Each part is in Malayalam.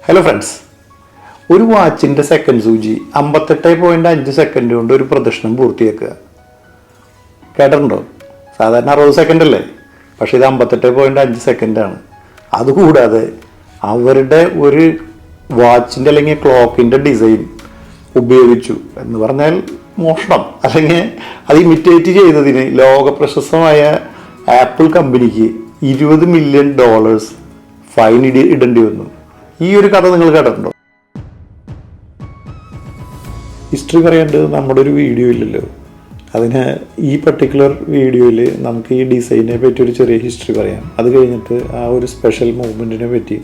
ഹലോ ഫ്രണ്ട്സ്, ഒരു വാച്ചിൻ്റെ സെക്കൻഡ് സൂചി 58.5 സെക്കൻഡ് കൊണ്ട് ഒരു പ്രദക്ഷിണം പൂർത്തിയാക്കുക. കേട്ടിട്ടുണ്ടോ? സാധാരണ 60 സെക്കൻഡ് അല്ലേ, പക്ഷേ ഇത് 58.5 സെക്കൻഡാണ്. അതുകൂടാതെ അവരുടെ ഒരു വാച്ചിൻ്റെ അല്ലെങ്കിൽ ക്ലോക്കിൻ്റെ ഡിസൈൻ ഉപയോഗിച്ചു എന്ന് പറഞ്ഞാൽ മോഷണം അല്ലെങ്കിൽ അത് ഇമിറ്റേറ്റ് ചെയ്തതിന് ലോക പ്രശസ്തമായ ആപ്പിൾ കമ്പനിക്ക് $20 മില്യൺ ഫൈൻ ഇടേണ്ടി വന്നു. ഈ ഒരു കഥ നിങ്ങൾ കേട്ടിട്ടുണ്ടോ? ഹിസ്റ്ററി പറയാണ്ട് നമ്മുടെ ഒരു വീഡിയോ ഇല്ലല്ലോ. അതിന് ഈ പർട്ടിക്കുലർ വീഡിയോയിൽ നമുക്ക് ഈ ഡിസൈനെ പറ്റി ഒരു ചെറിയ ഹിസ്റ്ററി പറയാം. അത് കഴിഞ്ഞിട്ട് ആ ഒരു സ്പെഷ്യൽ മൂവ്മെൻറ്റിനെ പറ്റി,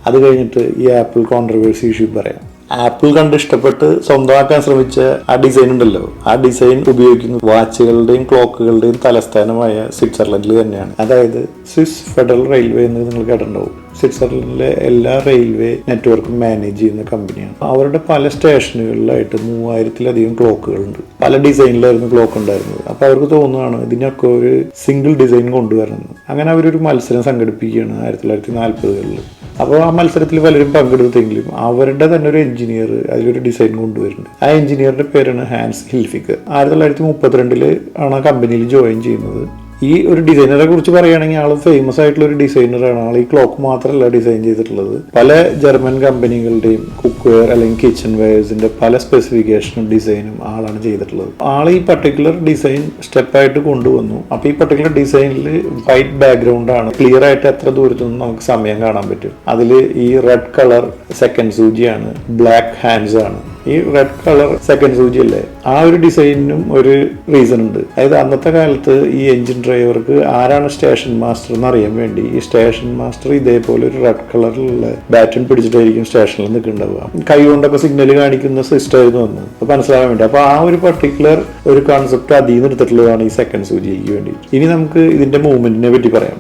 അത് കഴിഞ്ഞിട്ട് ഈ ആപ്പിൾ കോൺട്രവേഴ്സി ഇഷ്യൂ പറയാം. ആപ്പിൾ കണ്ട് ഇഷ്ടപ്പെട്ട് സ്വന്തമാക്കാൻ ശ്രമിച്ച ആ ഡിസൈൻ ഉണ്ടല്ലോ, ആ ഡിസൈൻ ഉപയോഗിക്കുന്നത് വാച്ചുകളുടെയും ക്ലോക്കുകളുടെയും തലസ്ഥാനമായ സ്വിറ്റ്സർലൻഡിൽ തന്നെയാണ്. അതായത് സ്വിസ് ഫെഡറൽ റെയിൽവേ എന്ന് നിങ്ങൾ കേട്ടിട്ടുണ്ടാവും. സ്വിറ്റ്സർലൻഡിലെ എല്ലാ റെയിൽവേ നെറ്റ്വർക്കും മാനേജ് ചെയ്യുന്ന കമ്പനിയാണ്. അവരുടെ പല സ്റ്റേഷനുകളിലായിട്ട് 3000-ലധികം ക്ലോക്കുകളുണ്ട്. പല ഡിസൈനിലായിരുന്നു ക്ലോക്ക് ഉണ്ടായിരുന്നത്. അപ്പോൾ അവർക്ക് തോന്നുകയാണ് ഇതിനൊക്കെ ഒരു സിംഗിൾ ഡിസൈൻ കൊണ്ടുവരണം. അങ്ങനെ അവരൊരു മത്സരം സംഘടിപ്പിക്കുകയാണ് 1940-കളിൽ. അപ്പോൾ ആ മത്സരത്തിൽ പലരും പങ്കെടുത്തെങ്കിലും അവരുടെ തന്നെ ഒരു എഞ്ചിനീയർ അതിലൊരു ഡിസൈൻ കൊണ്ടുവരുന്നുണ്ട്. ആ എഞ്ചിനീയറുടെ പേരാണ് ഹാൻസ് ഹിൽഫിക്കർ. 1932 ആണ് ആ കമ്പനിയിൽ ജോയിൻ ചെയ്യുന്നത്. ഈ ഒരു ഡിസൈനറെ കുറിച്ച് പറയുകയാണെങ്കിൽ ആൾ ഫേമസ് ആയിട്ടുള്ള ഒരു ഡിസൈനറാണ്. ആൾ ഈ ക്ലോക്ക് മാത്രമല്ല ഡിസൈൻ ചെയ്തിട്ടുള്ളത്, പല ജർമ്മൻ കമ്പനികളുടെയും കുക്ക് വെയർ അല്ലെങ്കിൽ കിച്ചൺ വെയർസിന്റെ പല സ്പെസിഫിക്കേഷനും ഡിസൈനും ആളാണ് ചെയ്തിട്ടുള്ളത്. ആൾ ഈ പർട്ടിക്കുലർ ഡിസൈൻ സ്റ്റെപ്പായിട്ട് കൊണ്ടുവന്നു. അപ്പോൾ ഈ പർട്ടിക്കുലർ ഡിസൈനിൽ വൈറ്റ് ബാക്ക്ഗ്രൗണ്ട് ആണ്. ക്ലിയർ ആയിട്ട് എത്ര ദൂരത്തു നിന്ന് നമുക്ക് സമയം കാണാൻ പറ്റും. അതിൽ ഈ റെഡ് കളർ സെക്കൻഡ് സൂചിയാണ്, ബ്ലാക്ക് ഹാൻഡ്സ് ആണ്. ഈ റെഡ് കളർ സെക്കൻഡ് സൂചി അല്ലേ, ആ ഒരു ഡിസൈനിനും ഒരു റീസൺ ഉണ്ട്. അതായത് അന്നത്തെ കാലത്ത് ഈ എഞ്ചിൻ ഡ്രൈവർക്ക് ആരാണ് സ്റ്റേഷൻ മാസ്റ്റർ എന്ന് അറിയാൻ വേണ്ടി ഈ സ്റ്റേഷൻ മാസ്റ്റർ ഇതേപോലെ ഒരു റെഡ് കളറിലുള്ള ബാറ്റൺ പിടിച്ചിട്ടായിരിക്കും സ്റ്റേഷനിൽ നിൽക്കുന്നുണ്ടാവുക. കൈ കൊണ്ടൊക്കെ സിഗ്നൽ കാണിക്കുന്ന സിസ്റ്റം ആയിരുന്നു അന്ന്. അപ്പോൾ മനസ്സിലാകാൻ വേണ്ടി അപ്പോൾ ആ ഒരു പർട്ടിക്കുലർ ഒരു കോൺസെപ്റ്റ് അതിൽ നിന്ന് എടുത്തിട്ടുള്ളതാണ് ഈ സെക്കൻഡ് സൂചിക്ക് വേണ്ടി. ഇനി നമുക്ക് ഇതിന്റെ മൂവ്മെന്റിനെ പറ്റി പറയാം.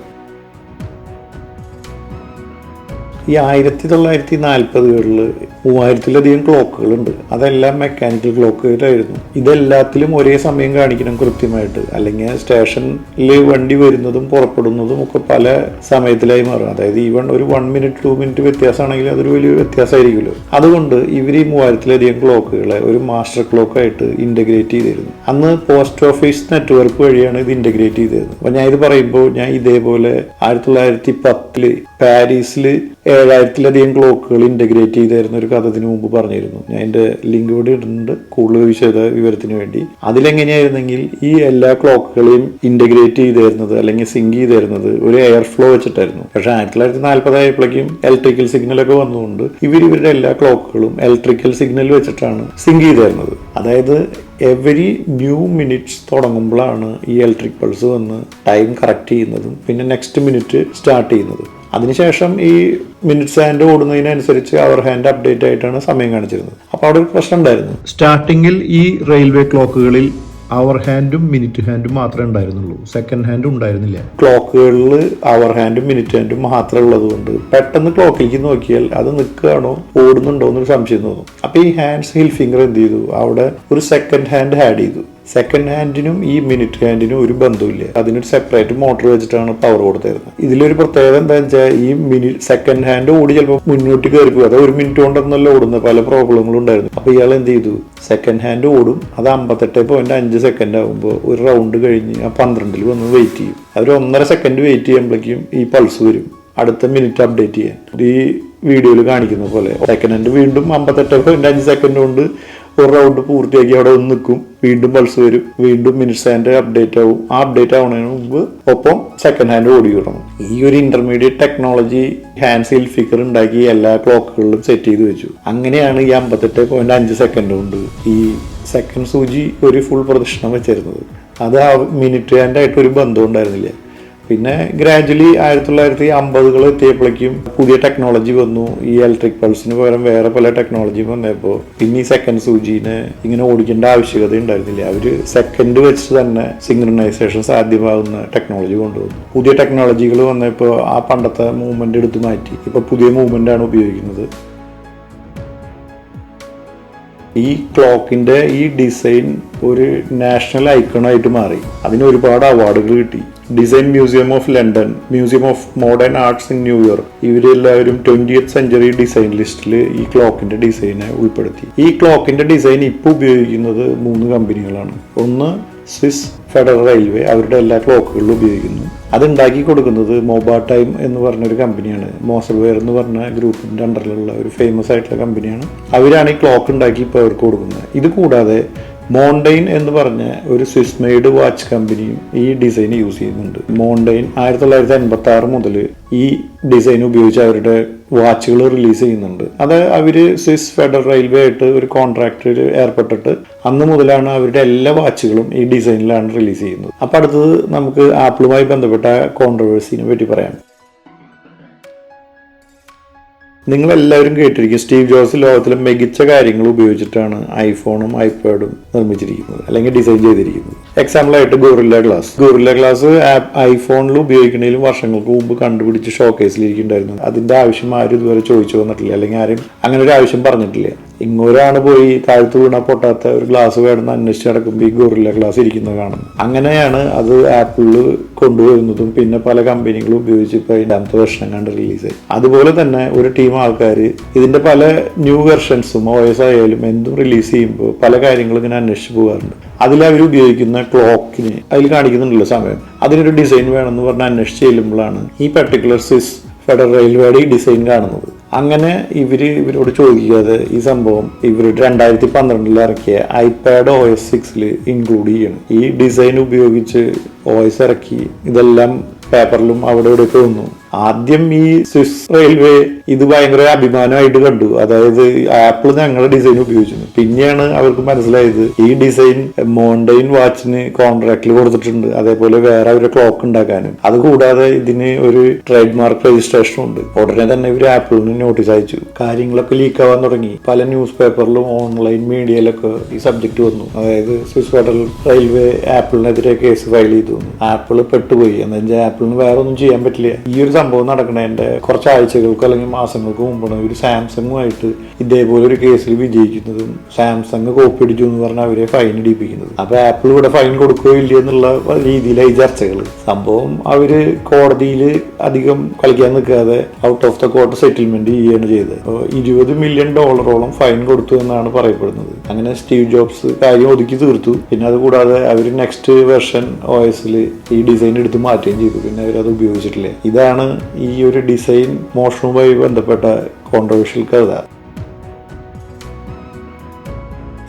ഈ 1940-കളിൽ 3000-ലധികം ക്ലോക്കുകളുണ്ട്. അതെല്ലാം മെക്കാനിക്കൽ ക്ലോക്കുകളായിരുന്നു. ഇതെല്ലാത്തിലും ഒരേ സമയം കാണിക്കണം കൃത്യമായിട്ട്, അല്ലെങ്കിൽ സ്റ്റേഷനിൽ വണ്ടി വരുന്നതും പുറപ്പെടുന്നതും ഒക്കെ പല സമയത്തിലായി മാറും. അതായത് ഈവൺ ഒരു 1 മിനിറ്റ് 2 മിനിറ്റ് വ്യത്യാസമാണെങ്കിൽ അതൊരു വലിയ വ്യത്യാസമായിരിക്കുമല്ലോ. അതുകൊണ്ട് ഇവർ ഈ 3000-ലധികം ക്ലോക്കുകളെ ഒരു മാസ്റ്റർ ക്ലോക്കായിട്ട് ഇൻ്റഗ്രേറ്റ് ചെയ്തിരുന്നു. അന്ന് പോസ്റ്റ് ഓഫീസ് നെറ്റ്വർക്ക് വഴിയാണ് ഇത് ഇൻ്റഗ്രേറ്റ് ചെയ്തിരുന്നത്. അപ്പോൾ ഞാൻ ഇത് പറയുമ്പോൾ ഞാൻ ഇതേപോലെ 1910 പാരീസിൽ 7000-ലധികം ക്ലോക്കുകൾ ഇൻ്റഗ്രേറ്റ് ചെയ്തായിരുന്ന ഒരു കഥ ഇതിനു മുമ്പ് പറഞ്ഞിരുന്നു. ഞാൻ എൻ്റെ ലിങ്ക് ഇവിടെ ഇടുന്നുണ്ട് കൂടുതൽ വിശദ വിവരത്തിന് വേണ്ടി. അതിലെങ്ങനെയായിരുന്നെങ്കിൽ ഈ എല്ലാ ക്ലോക്കുകളെയും ഇൻ്റഗ്രേറ്റ് ചെയ്തായിരുന്നത് അല്ലെങ്കിൽ സിങ്ക് ചെയ്തായിരുന്നത് ഒരു എയർ ഫ്ലോ വെച്ചിട്ടായിരുന്നു. പക്ഷേ 1940 ആയപ്പോഴേക്കും ഇലക്ട്രിക്കൽ സിഗ്നലൊക്കെ വന്നുകൊണ്ട് ഇവരുടെ എല്ലാ ക്ലോക്കുകളും ഇലക്ട്രിക്കൽ സിഗ്നൽ വെച്ചിട്ടാണ് സിങ്ക് ചെയ്തായിരുന്നത്. അതായത് എവരി ന്യൂ മിനിറ്റ്സ് തുടങ്ങുമ്പോഴാണ് ഈ ഇലക്ട്രിക് പൾസ് വന്ന് ടൈം കറക്റ്റ് ചെയ്യുന്നതും പിന്നെ നെക്സ്റ്റ് മിനിറ്റ് സ്റ്റാർട്ട് ചെയ്യുന്നതും. അതിനുശേഷം ഈ മിനിറ്റ്സ് ഹാൻഡ് ഓടുന്നതിനനുസരിച്ച് അവർ ഹാൻഡ് അപ്ഡേറ്റ് ആയിട്ടാണ് സമയം കാണിച്ചിരുന്നത്. അപ്പോൾ അവിടെ ഒരു പ്രശ്നം ഉണ്ടായിരുന്നു. സ്റ്റാർട്ടിങ്ങിൽ ഈ റെയിൽവേ ക്ലോക്കുകളിൽ അവർ ഹാൻഡും മിനിറ്റ് ഹാൻഡും മാത്രമേ ഉണ്ടായിരുന്നുള്ളൂ, സെക്കൻഡ് ഹാൻഡും ഉണ്ടായിരുന്നില്ല. ക്ലോക്കുകളിൽ അവർ ഹാൻഡും മിനിറ്റ് ഹാൻഡും മാത്രമേ ഉള്ളത് കൊണ്ട് പെട്ടെന്ന് ക്ലോക്കിലേക്ക് നോക്കിയാൽ അത് നിൽക്കുകയാണോ ഓടുന്നുണ്ടോ എന്നൊരു സംശയം തോന്നും. അപ്പോൾ ഈ ഹാൻഡ്സ് ഹിൽഫിംഗർ എന്ത് ചെയ്തു, അവിടെ ഒരു സെക്കൻഡ് ഹാൻഡ് ആഡ് ചെയ്തു. സെക്കൻഡ് ഹാൻഡിനും ഈ മിനിറ്റ് ഹാൻഡിനും ഒരു ബന്ധമില്ല. അതിനൊരു സെപ്പറേറ്റ് മോട്ടർ വെച്ചിട്ടാണ് പവർ കൊടുത്തിരുന്നത്. ഇതിലൊരു പ്രത്യേകത എന്താണെന്ന് വെച്ചാൽ ഈ സെക്കൻഡ് ഹാൻഡ് ഓടി ചിലപ്പോൾ മുന്നോട്ട് കയറി പോകും. അത് 1 മിനിറ്റ് കൊണ്ടൊന്നല്ല ഓടുന്നത്, പല പ്രോബ്ലങ്ങളും ഉണ്ടായിരുന്നു. അപ്പോൾ ഇയാൾ എന്ത് ചെയ്തു, സെക്കൻഡ് ഹാൻഡ് ഓടും. അത് 58.5 സെക്കൻഡ് ആകുമ്പോൾ ഒരു റൗണ്ട് കഴിഞ്ഞ് ആ 12 വന്ന് വെയിറ്റ് ചെയ്യും. അവർ 1.5 സെക്കൻഡ് വെയിറ്റ് ചെയ്യുമ്പോഴേക്കും ഈ പൾസ് വരും അടുത്ത മിനിറ്റ് അപ്ഡേറ്റ് ചെയ്യാൻ. ഈ വീഡിയോയിൽ കാണിക്കുന്ന പോലെ സെക്കൻഡ് ഹാൻഡ് വീണ്ടും 58.5 സെക്കൻഡ് കൊണ്ട് ഒരു റൗണ്ട് പൂർത്തിയാക്കി അവിടെ ഒന്ന് നിൽക്കും. വീണ്ടും പൾസ് വരും, വീണ്ടും മിനിറ്റ്സ് ഹാൻഡ് അപ്ഡേറ്റ് ആവും. ആ അപ്ഡേറ്റ് ആവുന്നതിന് മുമ്പ് ഒപ്പം സെക്കൻഡ് ഹാൻഡ് ഓടി വിടണം. ഈ ഒരു ഇന്റർമീഡിയറ്റ് ടെക്നോളജി ഹാൻസ് ഹിൽഫിക്കർ ഉണ്ടാക്കി എല്ലാ ക്ലോക്കുകളിലും സെറ്റ് ചെയ്ത് വെച്ചു. അങ്ങനെയാണ് ഈ 58.5 സെക്കൻഡ് കൊണ്ട് ഈ സെക്കൻഡ് സൂചി ഒരു ഫുൾ പ്രദക്ഷിണം വെച്ചിരുന്നത്. അത് ആ മിനിറ്റ് ഹാൻഡ് ആയിട്ട് ഒരു ബന്ധം ഉണ്ടായിരുന്നില്ല. പിന്നെ ഗ്രാജുവലി 1950 എത്തിയപ്പോഴേക്കും പുതിയ ടെക്നോളജി വന്നു. ഈ ഇലക്ട്രിക് പൾസിന് പകരം വേറെ പല ടെക്നോളജി വന്നപ്പോൾ പിന്നെ ഈ സെക്കൻഡ് സൂചിനെ ഇങ്ങനെ ഓടിക്കേണ്ട ആവശ്യകത ഉണ്ടായിരുന്നില്ല. അവർ സെക്കൻഡ് വെച്ച് തന്നെ സിങ്ക്രണൈസേഷൻ സാധ്യമാകുന്ന ടെക്നോളജി കൊണ്ടുവന്നു. പുതിയ ടെക്നോളജികൾ വന്നപ്പോൾ ആ പണ്ടത്തെ മൂവ്മെന്റ് എടുത്ത് മാറ്റി ഇപ്പോൾ പുതിയ മൂവ്മെന്റ് ആണ് ഉപയോഗിക്കുന്നത്. ഈ ക്ലോക്കിന്റെ ഈ ഡിസൈൻ ഒരു നാഷണൽ ഐക്കണായിട്ട് മാറി. അതിന് ഒരുപാട് അവാർഡുകൾ കിട്ടി. Design museum of London, museum of modern arts in New York, ഇവരെല്ലാവരും 20th സെഞ്ചുറി ഡിസൈൻ ലിസ്റ്റിൽ ഈ ക്ലോക്കിന്റെ ഡിസൈനെ ഉൾപ്പെടുത്തി. ഈ ക്ലോക്കിന്റെ ഡിസൈൻ ഇപ്പോൾ ഉപയോഗിക്കുന്നത് 3 കമ്പനികളാണ്. ഒന്ന് സ്വിസ് ഫെഡറൽ റെയിൽവേ, അവരുടെ എല്ലാ ക്ലോക്കുകളിലും ഉപയോഗിക്കുന്നു. അതുണ്ടാക്കി കൊടുക്കുന്നത് മൊബാ ടൈം എന്ന് പറഞ്ഞൊരു കമ്പനിയാണ്. മോസൽവെയർ എന്ന് പറഞ്ഞ ഗ്രൂപ്പിന്റെ അണ്ടറിലുള്ള ഒരു ഫേമസ് ആയിട്ടുള്ള കമ്പനിയാണ്. അവരാണ് ഈ ക്ലോക്ക് ഉണ്ടാക്കി ഇപ്പോൾ അവർക്ക് കൊടുക്കുന്നത്. ഇത് കൂടാതെ മോണ്ടെയിൻ എന്ന് പറഞ്ഞ ഒരു സ്വിസ് മെയ്ഡ് വാച്ച് കമ്പനിയും ഈ ഡിസൈൻ യൂസ് ചെയ്യുന്നുണ്ട്. മോണ്ടെയിൻ 1986 മുതൽ ഈ ഡിസൈൻ ഉപയോഗിച്ച് അവരുടെ വാച്ചുകൾ റിലീസ് ചെയ്യുന്നുണ്ട്. അത് അവര് സ്വിസ് ഫെഡറൽ റെയിൽവേ ആയിട്ട് ഒരു കോൺട്രാക്റ്റിൽ ഏർപ്പെട്ടിട്ട് അന്ന് മുതലാണ് അവരുടെ എല്ലാ വാച്ചുകളും ഈ ഡിസൈനിലാണ് റിലീസ് ചെയ്യുന്നത്. അപ്പൊ അടുത്തത് നമുക്ക് ആപ്പിളുമായി ബന്ധപ്പെട്ട കോൺട്രവേഴ്സിനെ പറ്റി പറയാം. നിങ്ങളെല്ലാവരും കേട്ടിരിക്കും, സ്റ്റീവ് ജോബ്സ് ലോകത്തിലെ മികച്ച കാര്യങ്ങൾ ഉപയോഗിച്ചിട്ടാണ് ഐഫോണും ഐപാഡും നിർമ്മിച്ചിരിക്കുന്നത് അല്ലെങ്കിൽ ഡിസൈൻ ചെയ്തിരിക്കുന്നത്. എക്സാമ്പിളായിട്ട് ഗോറില്ല ഗ്ലാസ് ഐഫോണിൽ ഉപയോഗിക്കുന്നതിലും വർഷങ്ങൾക്ക് മുമ്പ് കണ്ടുപിടിച്ച് ഷോക്കേസിലിരിക്കുന്നുണ്ടായിരുന്നു. അതിന്റെ ആവശ്യം ആരും ഇതുവരെ ചോദിച്ചു വന്നിട്ടില്ല, അല്ലെങ്കിൽ ആരും അങ്ങനെ ഒരു ആവശ്യം പറഞ്ഞിട്ടില്ല. ഇങ്ങോരാണ് പോയി താഴ്ത്തു വീണ പൊട്ടാത്ത ഒരു ഗ്ലാസ് വേണമെന്ന് അന്വേഷിച്ച് നടക്കുമ്പോൾ ഈ ഗോറില്ല ഗ്ലാസ് ഇരിക്കുന്നത് കാണുന്നത്. അങ്ങനെയാണ് അത് ആപ്പിളിൽ കൊണ്ടുവരുന്നതും പിന്നെ പല കമ്പനികളും ഉപയോഗിച്ച് ഇപ്പോൾ രണ്ടാമത്തെ വെർഷൻ കണ്ട് റിലീസ് ആയി. അതുപോലെ തന്നെ ഒരു ടീം ആൾക്കാർ ഇതിന്റെ പല ന്യൂ വെർഷൻസും OS ആയാലും എന്തും റിലീസ് ചെയ്യുമ്പോൾ പല കാര്യങ്ങളും ഇങ്ങനെ അന്വേഷിച്ച് പോകാറുണ്ട്. അതിൽ അവർ ഉപയോഗിക്കുന്ന ക്ലോക്കിന് അതിൽ കാണിക്കുന്നുണ്ടല്ലോ സമയം, അതിനൊരു ഡിസൈൻ വേണമെന്ന് പറഞ്ഞ് അന്വേഷിച്ച് ചെല്ലുമ്പോഴാണ് ഈ പർട്ടിക്കുലർ സ്വിസ് ഫെഡറൽ റെയിൽവേയുടെ ഈ ഡിസൈൻ കാണുന്നത്. അങ്ങനെ ഇവരോട് ചോദിക്കാതെ ഈ സംഭവം ഇവർ 2012 ഇറക്കിയ iPad OS 6 ഇൻക്ലൂഡ് ചെയ്യണം. ഈ ഡിസൈൻ ഉപയോഗിച്ച് OS ഇറക്കി ഇതെല്ലാം പേപ്പറിലും അവിടെ ഇവിടെയൊക്കെ വന്നു. ആദ്യം ഈ സ്വിസ് റെയിൽവേ ഇത് ഭയങ്കര അഭിമാനമായിട്ട് കണ്ടു, അതായത് ആപ്പിൾ ഞങ്ങളുടെ ഡിസൈൻ ഉപയോഗിച്ചു. പിന്നെയാണ് അവർക്ക് മനസ്സിലായത് ഈ ഡിസൈൻ മോണ്ടെയിൻ വാച്ചിന് കോൺട്രാക്റ്റിൽ കൊടുത്തിട്ടുണ്ട്, അതേപോലെ വേറെ അവരുടെ ക്ലോക്ക് ഉണ്ടാക്കാനും. അതുകൂടാതെ ഇതിന് ഒരു ട്രേഡ് മാർക്ക് രജിസ്ട്രേഷനും ഉണ്ട്. ഉടനെ തന്നെ ഇവർ ആപ്പിളിന് നോട്ടീസ് അയച്ചു. കാര്യങ്ങളൊക്കെ ലീക്ക് ആവാൻ തുടങ്ങി. പല ന്യൂസ് പേപ്പറിലും ഓൺലൈൻ മീഡിയയിലൊക്കെ ഈ സബ്ജക്ട് വന്നു. അതായത് സ്വിസ് ഫെഡറൽ റെയിൽവേ ആപ്പിളിനെതിരെ കേസ് ഫയൽ ചെയ്തു. ആപ്പിൾ പെട്ടുപോയി. എന്താ വെച്ചാൽ ആപ്പിളിന് വേറെ ഒന്നും ചെയ്യാൻ പറ്റില്ല. ഈ ഒരു സംഭവം നടക്കണതിന്റെ കുറച്ച് ആഴ്ചകൾക്ക് അല്ലെങ്കിൽ മാസങ്ങൾക്ക് മുമ്പാണ് ഒരു സാംസങ്ങുമായിട്ട് ഇതേപോലെ ഒരു കേസിൽ വിജയിക്കുന്നതും സാംസങ് കോപ്പി അടിച്ചു എന്ന് പറഞ്ഞാൽ അവരെ ഫൈൻ ഇടിപ്പിക്കുന്നത്. അപ്പൊ ആപ്പിൾ ഇവിടെ ഫൈൻ കൊടുക്കുകയോ ഇല്ല എന്നുള്ള രീതിയിലായി ചർച്ചകൾ. സംഭവം അവര് കോടതിയിൽ അധികം കളിക്കാൻ നിൽക്കാതെ out of the court settlement ചെയ്യുകയാണ് ചെയ്തത്. $20 മില്യൺ ഫൈൻ കൊടുത്തു എന്നാണ് പറയപ്പെടുന്നത്. അങ്ങനെ സ്റ്റീവ് ജോബ്സ് കാര്യം ഒതുക്കി തീർത്തു. പിന്നെ അത് കൂടാതെ അവർ നെക്സ്റ്റ് വെർഷൻ OSൽ ഈ ഡിസൈൻ എടുത്ത് മാറ്റുകയും ചെയ്തു. പിന്നെ അവരത് ഉപയോഗിച്ചിട്ടില്ല. ഇതാണ് ഈ ഒരു ഡിസൈൻ മോഷണവുമായി ബന്ധപ്പെട്ട കോൺട്രവേഴ്ഷ്യൽ കഥ.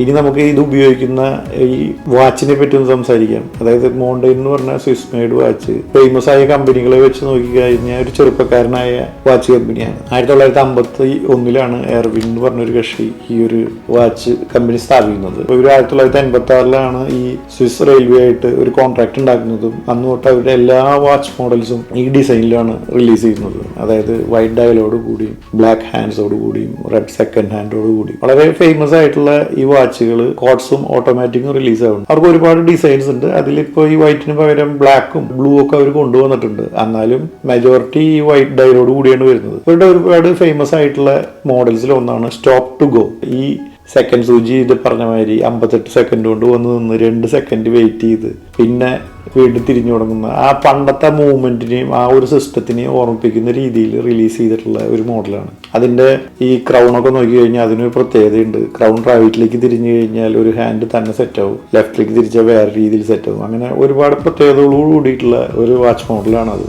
ഇനി നമുക്ക് ഇത് ഉപയോഗിക്കുന്ന ഈ വാച്ചിനെ പറ്റി ഒന്ന് സംസാരിക്കാം. അതായത് മോണ്ടെയിൻ എന്ന് പറഞ്ഞ സ്വിസ് മെയ്ഡ് വാച്ച് ഫേമസ് ആയ കമ്പനികളെ വെച്ച് നോക്കിക്കഴിഞ്ഞാൽ ഒരു ചെറുപ്പക്കാരനായ വാച്ച് കമ്പനിയാണ്. 1951 എർവിൻ എന്ന് പറഞ്ഞൊരു കക്ഷി ഈ ഒരു വാച്ച് കമ്പനി സ്ഥാപിക്കുന്നത്. ഇവർ 1986 ഈ സ്വിസ് റെയിൽവേ ആയിട്ട് ഒരു കോൺട്രാക്ട് ഉണ്ടാക്കുന്നതും അന്ന് തൊട്ട് അവരുടെ എല്ലാ വാച്ച് മോഡൽസും ഈ ഡിസൈനിലാണ് റിലീസ് ചെയ്യുന്നത്. അതായത് വൈറ്റ് ഡയലോട് കൂടിയും ബ്ലാക്ക് ഹാൻഡ്സോട് കൂടിയും റെഡ് സെക്കൻഡ് ഹാൻഡോട് കൂടിയും വളരെ ഫേമസ് ആയിട്ടുള്ള ഈ വാച്ചുകൾ കോട്സും ഓട്ടോമാറ്റിക്കും റിലീസ് ആവുന്നു. അവർക്ക് ഒരുപാട് ഡിസൈൻസ് ഉണ്ട്. അതിലിപ്പോ ഈ വൈറ്റിന് പകരം ബ്ലാക്കും ബ്ലൂ ഒക്കെ അവർ കൊണ്ടുവന്നിട്ടുണ്ട്. എന്നാലും മെജോറിറ്റി ഈ വൈറ്റ് ഡയലോട് കൂടിയാണ് വരുന്നത്. ഇവരുടെ ഒരുപാട് ഫേമസ് ആയിട്ടുള്ള മോഡൽസിൽ ഒന്നാണ് സ്റ്റോപ്പ് ടു ഗോ. ഈ സെക്കൻഡ് സൂചി ഇത് പറഞ്ഞ മാതിരി 58 സെക്കൻഡ് കൊണ്ട് വന്ന് നിന്ന് 2 സെക്കൻഡ് വെയിറ്റ് ചെയ്ത് പിന്നെ വീണ്ടും തിരിഞ്ഞു തുടങ്ങുന്ന ആ പണ്ടത്തെ മൂവ്മെന്റിനെയും ആ ഒരു സിസ്റ്റത്തിനെയും ഓർമ്മിപ്പിക്കുന്ന രീതിയിൽ റിലീസ് ചെയ്തിട്ടുള്ള ഒരു മോഡലാണ്. അതിന്റെ ഈ ക്രൗണൊക്കെ നോക്കി കഴിഞ്ഞാൽ അതിനൊരു പ്രത്യേകതയുണ്ട്. ക്രൗൺ റൈറ്റിലേക്ക് തിരിഞ്ഞു കഴിഞ്ഞാൽ ഒരു ഹാൻഡ് തന്നെ സെറ്റ് ആവും, ലെഫ്റ്റിലേക്ക് തിരിച്ചാൽ വേറെ രീതിയിൽ സെറ്റ് ആവും. അങ്ങനെ ഒരുപാട് പ്രത്യേകതകളോട് കൂടിയിട്ടുള്ള ഒരു വാച്ച് മോഡലാണത്.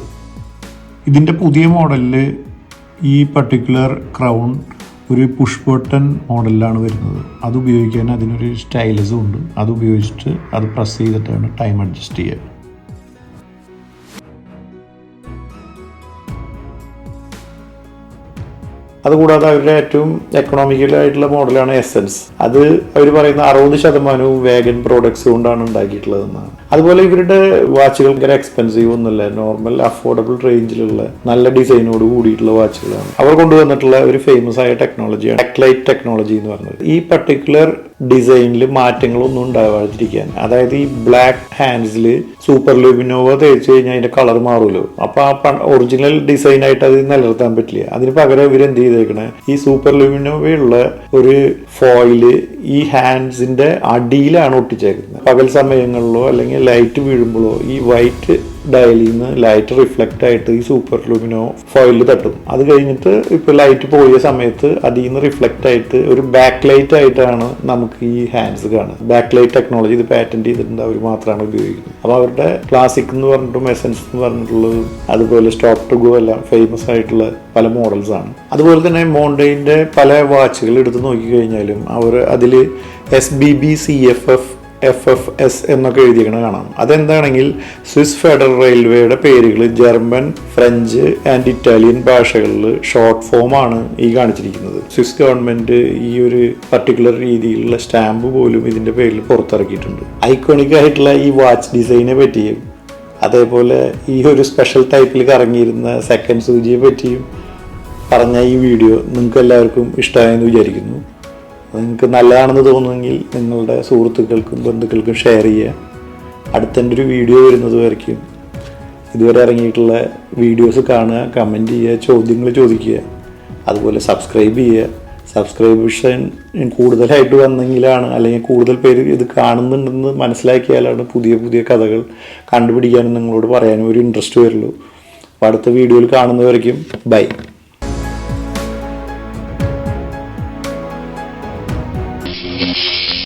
ഇതിന്റെ പുതിയ മോഡലിൽ ഈ പർട്ടിക്കുലർ ക്രൗൺ ഒരു പുഷ് ബട്ടൺ മോഡലിലാണ് വരുന്നത്. അത് ഉപയോഗിക്കാൻ അതിനൊരു സ്റ്റൈലസും ഉണ്ട്. അത് ഉപയോഗിച്ചിട്ട് അത് പ്രസ് ചെയ്തിട്ടാണ് ടൈം അഡ്ജസ്റ്റ് ചെയ്യുക. അതുകൂടാതെ അവരുടെ ഏറ്റവും എക്കണോമിക്കലായിട്ടുള്ള മോഡലാണ് എസെൻസ്. അത് അവർ പറയുന്ന 60% വേഗൻ പ്രോഡക്ട്സ് കൊണ്ടാണ് ഉണ്ടാക്കിയിട്ടുള്ളതെന്നാണ്. അതുപോലെ ഇവരുടെ വാച്ചുകൾ ഭയങ്കര എക്സ്പെൻസീവ് ഒന്നുമല്ല, നോർമൽ അഫോർഡബിൾ റേഞ്ചിലുള്ള നല്ല ഡിസൈനോട് കൂടിയിട്ടുള്ള വാച്ചുകളാണ്. അവർ കൊണ്ടുവന്നിട്ടുള്ള ഒരു ഫേമസ് ആയ ടെക്നോളജിയാണ് ടെക്ലൈറ്റ് ടെക്നോളജി എന്ന് പറയുന്നത്. ഈ പർട്ടിക്കുലർ ഡിസൈനിൽ മാറ്റങ്ങളൊന്നും ഉണ്ടാവാതിരിക്കാൻ, അതായത് ഈ ബ്ലാക്ക് ഹാൻഡ്സിൽ സൂപ്പർ ലുമിനോവ തേച്ച് കഴിഞ്ഞാൽ അതിന്റെ കളർ മാറുമല്ലോ. അപ്പൊ ആ ഒറിജിനൽ ഡിസൈൻ ആയിട്ട് അത് നിലനിർത്താൻ പറ്റില്ല. അതിന് പകരം ഇവർ എന്ത് ചെയ്തേക്കണേ, ഈ സൂപ്പർ ലുമിനോവയുള്ള ഒരു ഫോയില് ഈ ഹാൻഡ്സിന്റെ അടിയിലാണ് ഒട്ടിച്ചേക്കുന്നത്. പകൽ സമയങ്ങളിലോ അല്ലെങ്കിൽ ലൈറ്റ് വീഴുമ്പോഴോ ഈ വൈറ്റ് ഡയലിൽ നിന്ന് ലൈറ്റ് റിഫ്ലക്റ്റ് ആയിട്ട് ഈ സൂപ്പർ ലൂമിനോ ഫോയിലിൽ തട്ടും. അത് കഴിഞ്ഞിട്ട് ഇപ്പോൾ ലൈറ്റ് പോയ സമയത്ത് അതിൽ നിന്ന് റിഫ്ലക്റ്റ് ആയിട്ട് ഒരു ബാക്ക് ലൈറ്റ് ആയിട്ടാണ് നമുക്ക് ഈ ഹാൻഡ്സ് കാണുക. ബാക്ക് ലൈറ്റ് ടെക്നോളജി ഇത് പാറ്റന്റ് ചെയ്തിട്ടുണ്ട്, അവർ മാത്രമാണ് ഉപയോഗിക്കുന്നത്. അപ്പോൾ അവരുടെ ക്ലാസിക് എന്ന് പറഞ്ഞിട്ടും എസൻസ് എന്ന് പറഞ്ഞിട്ടുള്ളത് അതുപോലെ സ്റ്റോപ്പ് ടു ഗോ എല്ലാം ഫേമസ് ആയിട്ടുള്ള പല മോഡൽസ് ആണ്. അതുപോലെ തന്നെ മോണ്ടൈൻ്റെ പല വാച്ചുകൾ എടുത്ത് നോക്കിക്കഴിഞ്ഞാലും അവർ അതിൽ SBB-CFF FFS എന്നൊക്കെ എഴുതിയിരിക്കണ കാണാം. അതെന്താണെങ്കിൽ സ്വിസ് ഫെഡറൽ റെയിൽവേയുടെ പേരുകൾ ജർമ്മൻ, ഫ്രഞ്ച് ആൻഡ് ഇറ്റാലിയൻ ഭാഷകളിൽ ഷോർട്ട് ഫോമാണ് ഈ കാണിച്ചിരിക്കുന്നത്. സ്വിസ് ഗവൺമെൻറ് ഈ ഒരു പർട്ടിക്കുലർ രീതിയിലുള്ള സ്റ്റാമ്പ് പോലും ഇതിൻ്റെ പേരിൽ പുറത്തിറക്കിയിട്ടുണ്ട്. ഐക്കോണിക് ആയിട്ടുള്ള ഈ വാച്ച് ഡിസൈനെ പറ്റിയും അതേപോലെ ഈ ഒരു സ്പെഷ്യൽ ടൈപ്പിൽ കറങ്ങിയിരുന്ന സെക്കൻഡ് സൂചിയെ പറ്റിയും പറഞ്ഞ ഈ വീഡിയോ നിങ്ങൾക്ക് എല്ലാവർക്കും ഇഷ്ടമായെന്ന് വിചാരിക്കുന്നു. നിങ്ങൾക്ക് നല്ലതാണെന്ന് തോന്നുമെങ്കിൽ നിങ്ങളുടെ സുഹൃത്തുക്കൾക്കും ബന്ധുക്കൾക്കും ഷെയർ ചെയ്യുക. അടുത്തെൻ്റെ ഒരു വീഡിയോ വരുന്നത് വരയ്ക്കും ഇതുവരെ ഇറങ്ങിയിട്ടുള്ള വീഡിയോസ് കാണുക, കമൻറ്റ് ചെയ്യുക, ചോദ്യങ്ങൾ ചോദിക്കുക, അതുപോലെ സബ്സ്ക്രൈബ് ചെയ്യുക. സബ്സ്ക്രൈബേഷൻ കൂടുതലായിട്ട് വന്നെങ്കിലാണ്, അല്ലെങ്കിൽ കൂടുതൽ പേര് ഇത് കാണുന്നുണ്ടെന്ന് മനസ്സിലാക്കിയാലാണ് പുതിയ പുതിയ കഥകൾ കണ്ടുപിടിക്കാനും നിങ്ങളോട് പറയാനും ഒരു ഇൻട്രസ്റ്റ് വരുള്ളൂ. അപ്പോൾ അടുത്ത വീഡിയോയിൽ കാണുന്നവരേക്കും ബൈ.